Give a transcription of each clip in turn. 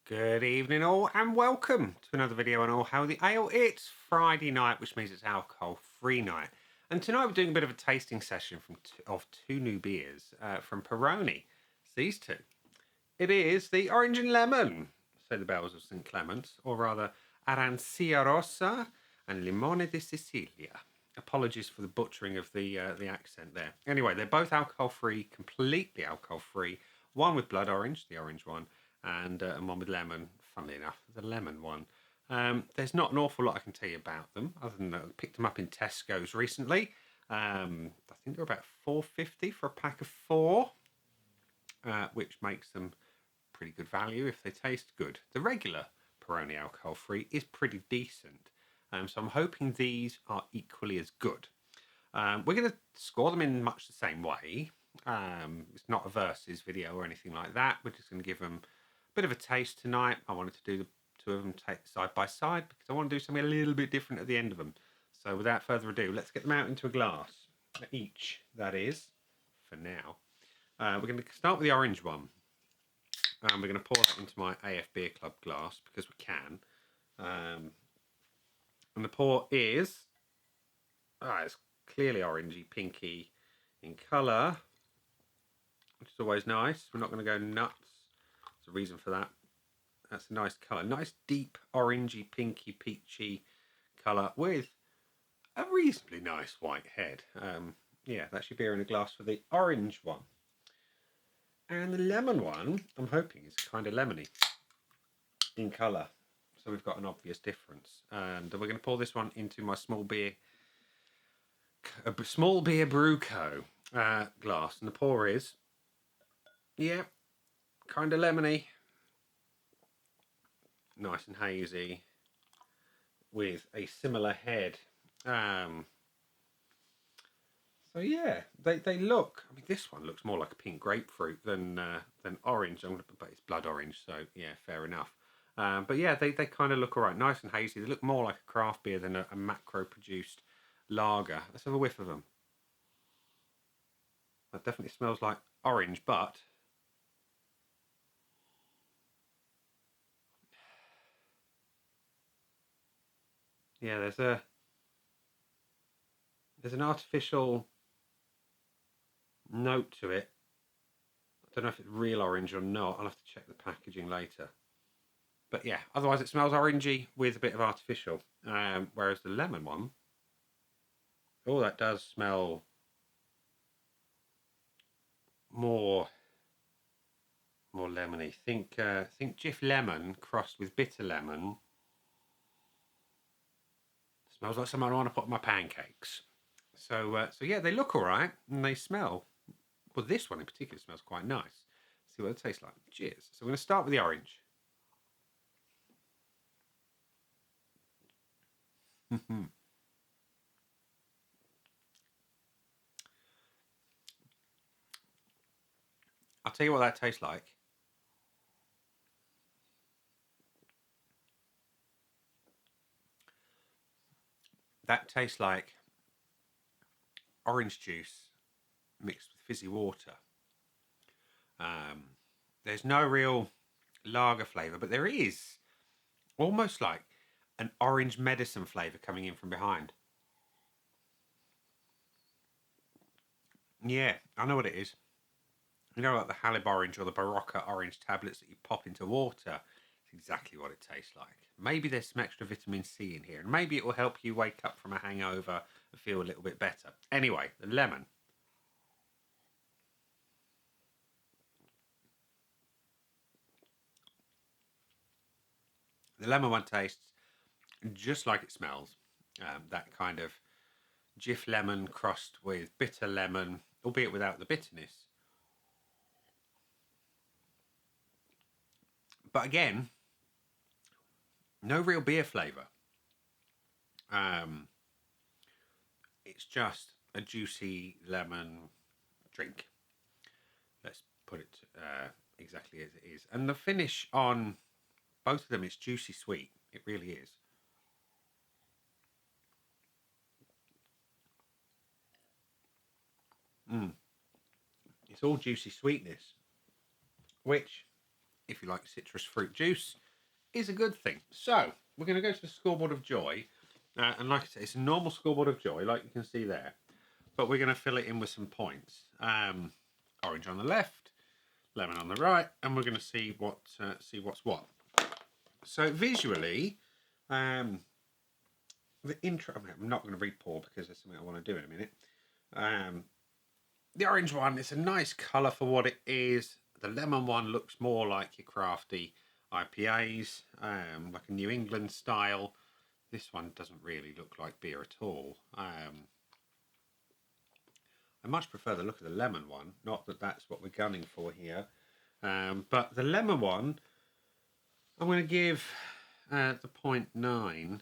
Good evening all and welcome to another video on All Hail the Ale. It's Friday night, which means it's alcohol-free night. And tonight we're doing a bit of a tasting session of two new beers from Peroni. It's these two. It is the Orange and Lemon, so the bells of St. Clement's, or rather Arancia Rossa and Limone di Sicilia. Apologies for the butchering of the accent there. Anyway, they're both alcohol-free, completely alcohol-free. One with blood orange, the orange one, and one with lemon. Funnily enough, the lemon one. There's not an awful lot I can tell you about them, other than I picked them up in Tesco's recently. I think they're about $4.50 for a pack of 4, which makes them pretty good value if they taste good. The regular Peroni alcohol-free is pretty decent, so I'm hoping these are equally as good. We're going to score them in much the same way. It's not a versus video or anything like that. We're just going to give them a bit of a taste tonight. I wanted to do the two of them side by side because I want to do something a little bit different at the end of them. So without further ado, let's get them out into a glass. Each, that is, for now. We're going to start with the orange one. We're going to pour that into my AF Beer Club glass because we can. And the pour is... it's clearly orangey, pinky in colour, which is always nice. We're not going to go nuts. There's a reason for that. That's a nice colour. Nice deep orangey, pinky, peachy colour with a reasonably nice white head. Yeah, that's your beer in a glass for the orange one. And the lemon one, I'm hoping, is kind of lemony in colour. So we've got an obvious difference. And we're going to pour this one into my small beer brew co glass, and the pour is, yeah, kind of lemony, nice and hazy, with a similar head. So yeah, they look. I mean, this one looks more like a pink grapefruit than orange. But it's blood orange, so yeah, fair enough. But yeah, they kind of look alright, nice and hazy. They look more like a craft beer than a macro-produced lager. Let's have a whiff of them. That definitely smells like orange, but yeah, there's an artificial note to it. I don't know if it's real orange or not. I'll have to check the packaging later. But yeah, otherwise it smells orangey with a bit of artificial. Whereas the lemon one, oh, that does smell more lemony. Think Jif lemon crossed with bitter lemon. Smells like something I want to put in my pancakes. So yeah, they look all right and they smell. Well, this one in particular smells quite nice. Let's see what it tastes like. Cheers. So we're going to start with the orange. I'll tell you what that tastes like. That tastes like orange juice mixed with fizzy water. There's no real lager flavour, but there is almost like an orange medicine flavour coming in from behind. Yeah, I know what it is. You know, like the Halib orange or the Barocca orange tablets that you pop into water. It's exactly what it tastes like. Maybe there's some extra vitamin C in here, and maybe it will help you wake up from a hangover and feel a little bit better. Anyway, the lemon. The lemon one tastes just like it smells. That kind of Jif lemon crossed with bitter lemon, albeit without the bitterness. But again, no real beer flavour. It's just a juicy lemon drink. Let's put it exactly as it is. And the finish on both of them is juicy sweet. It really is. It's all juicy sweetness, which if you like citrus fruit juice, is a good thing. So we're going to go to the scoreboard of joy. And like I say, it's a normal scoreboard of joy, like you can see there. But we're going to fill it in with some points. Orange on the left, lemon on the right, and we're going to see what's what. So visually, the intro. I'm not going to read pour because there's something I want to do in a minute. The orange one, it's a nice colour for what it is. The lemon one looks more like your crafty IPAs, like a New England style. This one doesn't really look like beer at all. I much prefer the look of the lemon one. Not that that's what we're gunning for here. But the lemon one, I'm going to give the 0.9.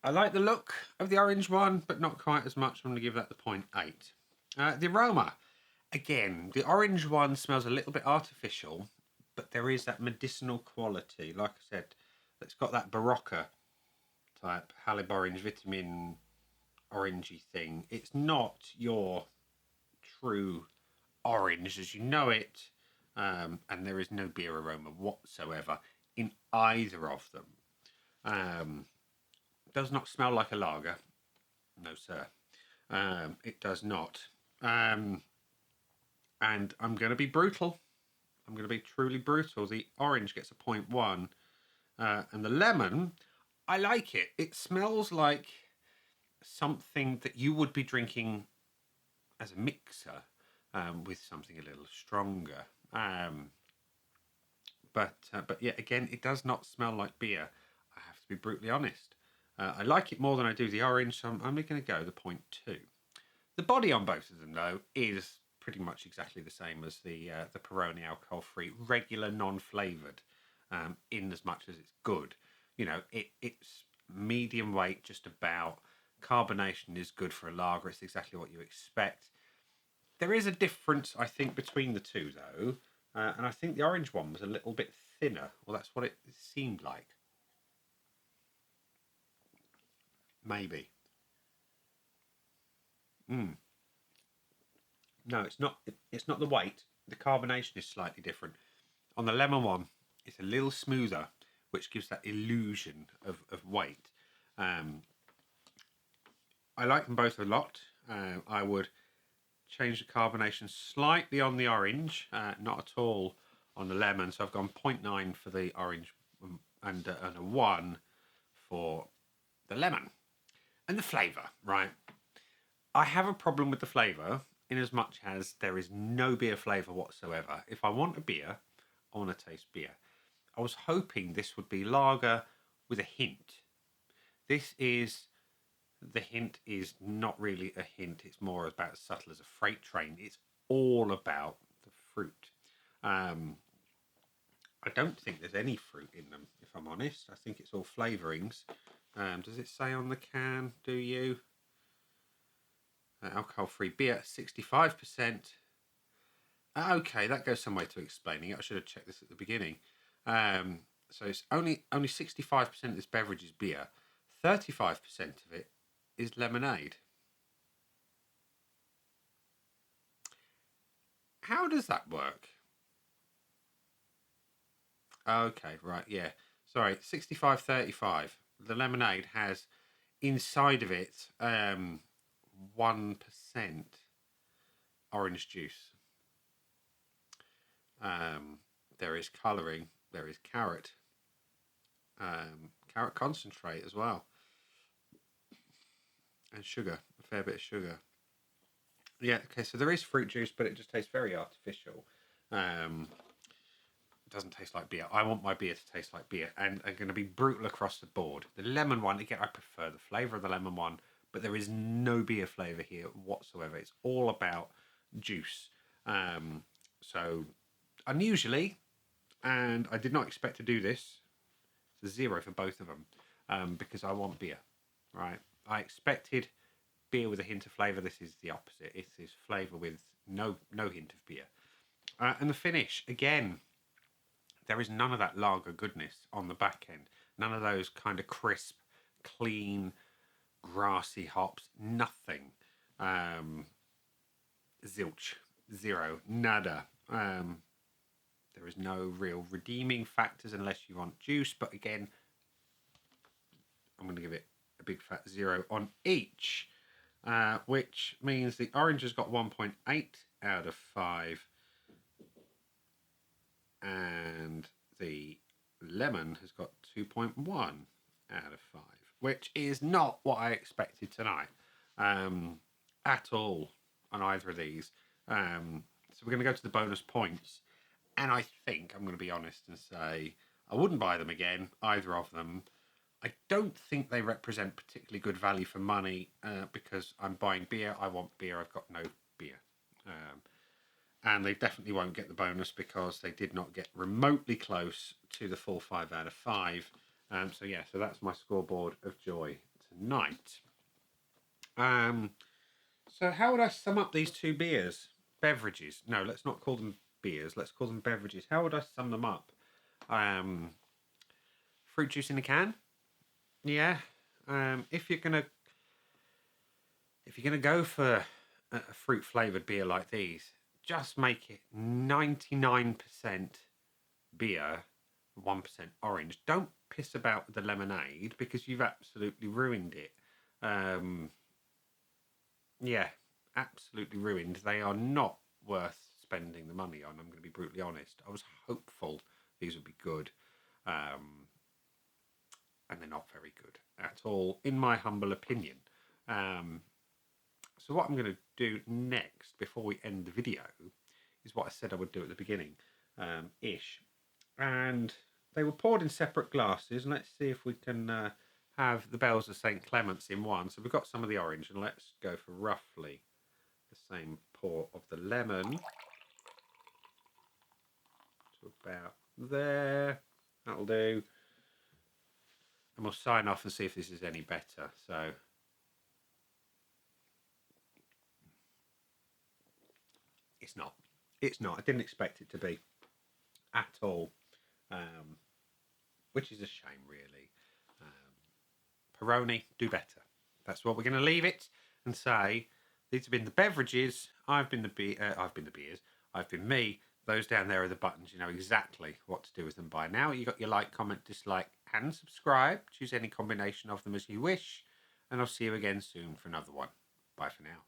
I like the look of the orange one, but not quite as much. I'm going to give that the 0.8. The aroma, again, the orange one smells a little bit artificial, but there is that medicinal quality. Like I said, it's got that Barocca type Halib orange, vitamin orangey thing. It's not your true orange as you know it, and there is no beer aroma whatsoever in either of them. Does not smell like a lager, no sir. It does not. And I'm going to be brutal. I'm going to be truly brutal. The orange gets a 0.1, and the lemon, I like it. It smells like something that you would be drinking as a mixer with something a little stronger. But yeah, again, it does not smell like beer. I have to be brutally honest. I like it more than I do the orange, so I'm only going to go the 0.2. The body on both of them, though, is pretty much exactly the same as the Peroni alcohol-free, regular, non-flavoured, in as much as it's good. You know, it's medium weight, just about. Carbonation is good for a lager. It's exactly what you expect. There is a difference, I think, between the two, though. And I think the orange one was a little bit thinner. Well, that's what it seemed like. Maybe. No, it's not. It's not the weight. The carbonation is slightly different. On the lemon one, it's a little smoother, which gives that illusion of weight. I like them both a lot. I would change the carbonation slightly on the orange, not at all on the lemon. So I've gone 0.9 for the orange and a 1 for the lemon. And the flavour, right? I have a problem with the flavour in as much as there is no beer flavour whatsoever. If I want a beer, I want to taste beer. I was hoping this would be lager with a hint. The hint is not really a hint. It's more about as subtle as a freight train. It's all about the fruit. I don't think there's any fruit in them, if I'm honest. I think it's all flavourings. Does it say on the can, do you? Alcohol-free beer, 65%. Okay, that goes some way to explaining it. I should have checked this at the beginning. So it's only 65% of this beverage is beer. 35% of it is lemonade. How does that work? Okay, right, yeah. Sorry, 65-35. The lemonade has inside of it 1% orange juice. There is colouring. There is carrot. Carrot concentrate as well. And sugar. A fair bit of sugar. Yeah, okay, so there is fruit juice, but it just tastes very artificial. It doesn't taste like beer. I want my beer to taste like beer, and I'm going to be brutal across the board. The lemon one, again, I prefer the flavour of the lemon one, but there is no beer flavour here whatsoever. It's all about juice. So, unusually, and I did not expect to do this, it's a 0 for both of them, because I want beer, right? I expected beer with a hint of flavour. This is the opposite. It is flavour with no hint of beer. And the finish, again, there is none of that lager goodness on the back end. None of those kind of crisp, clean, grassy hops. Nothing. Zilch. Zero. Nada. There is no real redeeming factors unless you want juice. But again, I'm going to give it a big fat 0 on each, which means the orange has got 1.8 out of 5. And the lemon has got 2.1 out of 5, which is not what I expected tonight at all on either of these. So we're going to go to the bonus points, and I think I'm going to be honest and say I wouldn't buy them again, either of them. I don't think they represent particularly good value for money because I'm buying beer. I want beer. I've got no beer. And they definitely won't get the bonus because they did not get remotely close to the full 5 out of 5. So that's my scoreboard of joy tonight. So how would I sum up these two beers? Beverages. No, let's not call them beers. Let's call them beverages. How would I sum them up? Fruit juice in a can. Yeah. If you're gonna go for a fruit flavored beer like these, just make it 99% beer, 1% orange. Don't piss about with the lemonade because you've absolutely ruined it. Yeah, absolutely ruined. They are not worth spending the money on. I'm going to be brutally honest. I was hopeful these would be good. And they're not very good at all, in my humble opinion. So what I'm going to do next, before we end the video, is what I said I would do at the beginning, ish. And they were poured in separate glasses, and let's see if we can have the Bells of St. Clement's in one. So we've got some of the orange, and let's go for roughly the same pour of the lemon. To about there. That'll do. And we'll sign off and see if this is any better. So it's not. It's not. I didn't expect it to be at all, which is a shame, really. Peroni, do better. That's what we're going to leave it and say. These have been the beverages. I've been the beers. I've been me. Those down there are the buttons. You know exactly what to do with them by now. You got your like, comment, dislike, and subscribe. Choose any combination of them as you wish. And I'll see you again soon for another one. Bye for now.